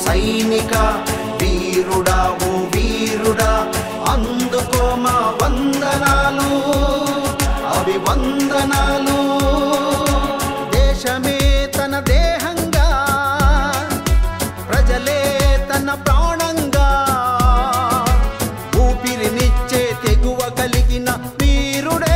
సైనిక వీరుడా ఓ వీరుడా అందుకో మా వందనాలు అభివందనాలు దేశమే తన దేహంగా ప్రజలే తన ప్రాణంగా ఊపిరినిచ్చే తెగువ కలిగిన వీరుడే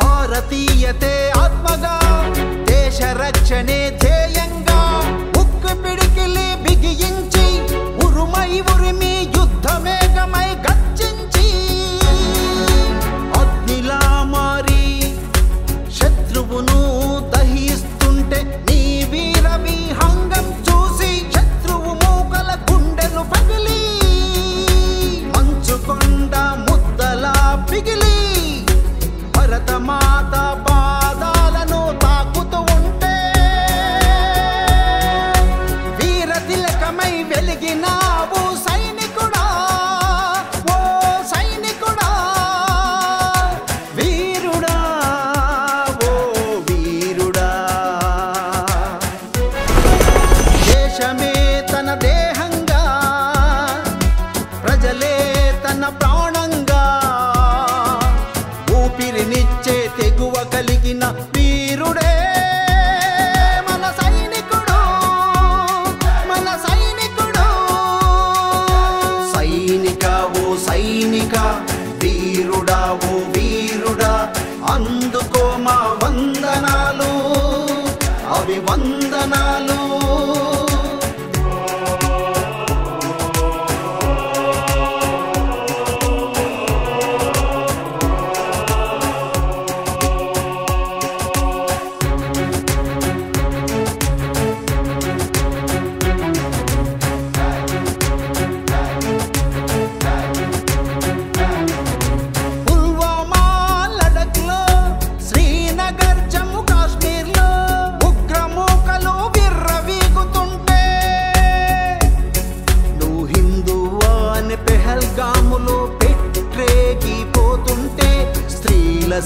భారతీయతే ఆత్మగా దేశ రక్షణే ధ్యేయంగా ఉక్కు పిడికిలి బిగించి ఉరుమై ఉరిమి యుద్ధమేఘమై గర్జించి అగ్నిలా మారి శత్రువును దహిస్తుంటే నీ వీర విహంగం చూసి శత్రువు మూకల గుండెలు పగిలి మంచుకొండ ముద్దలా పిగిలి భరతమాత పాదాలను తాకుతూ ఉంటే వీర తిలకమై వెలిగినావు సైనికుడా ఓ సైనికుడా వీరుడా ఓ వీరుడా దేశమే తన దేహంగా ప్రజలే తన ప్రాణంగా ఊపిరినిచ్చే తెగువ కలిగిన వీరుడే మన సైనికుడు మన సైనికుడు సైనిక ఓ సైనిక వీరుడా ఓ వీరుడా అందుకో మా వందనాలు అభివందనాలు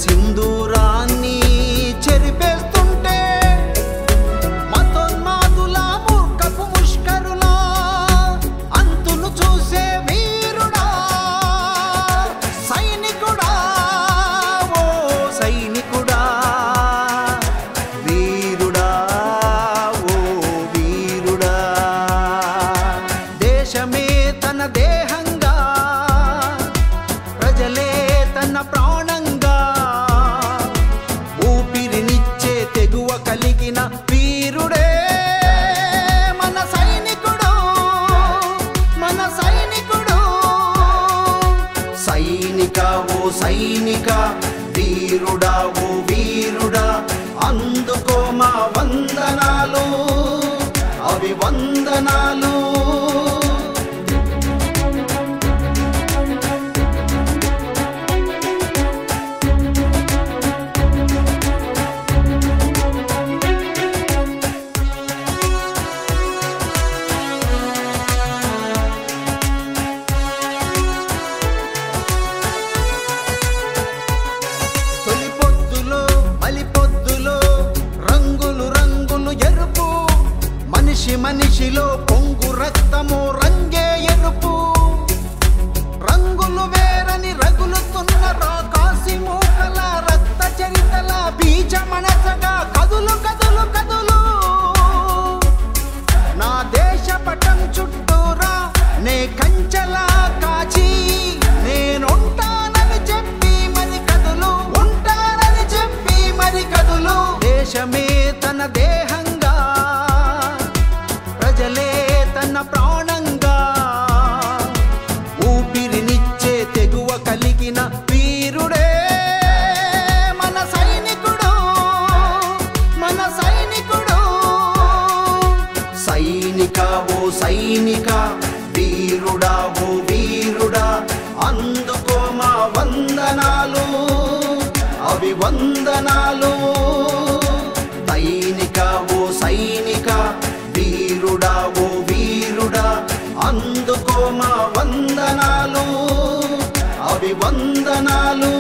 సింధూరాన్ని చెరిపేస్తుంటే మతోన్మాదుల మూర్ఖపు ముష్కరుల అంతును చూసే వీరుడా సైనికుడా ఓ సైనికుడా వీరుడా ఓ వీరుడా దేశమే తన దేహంగా ప్రజలే తన ప్రాణంగా ఊపిరినిచ్చే తెగువ కలిగిన వీరుడే మన సైనికుడు మన సైనికుడు సైనిక ఓ సైనిక వీరుడా ఓ వీరుడా అందుకో మా వందనాలు అభివందనాలు మనిషిలో పొంగు రక్తము రంగే ఎరుపు రంగులు వేరని రగులుతున్న రాకాసి మూకల రక్త చరితల బీజ మనసగా కదులు కదులు కదులు నా దేశ పటం చుట్టూరా నే కంచెలా కాచి నేనుంటానని చెప్పి మరి కదులు ఉంటానని చెప్పి మరి కదులు దేశమే తన దేహంగా ప్రజలే తన ప్రాణంగా ఊపిరినిచ్చే తెగువ కలిగిన వీరుడే మన సైనికుడు మన సైనికుడు సైనిక ఓ సైనిక వీరుడా ఓ వీరుడా అందుకో మా వందనాలు అభివందనాలు సైనిక ఓ సైనిక వీరుడా ఓ వీరుడా అందుకో మా వందనాలు అభివందనాలు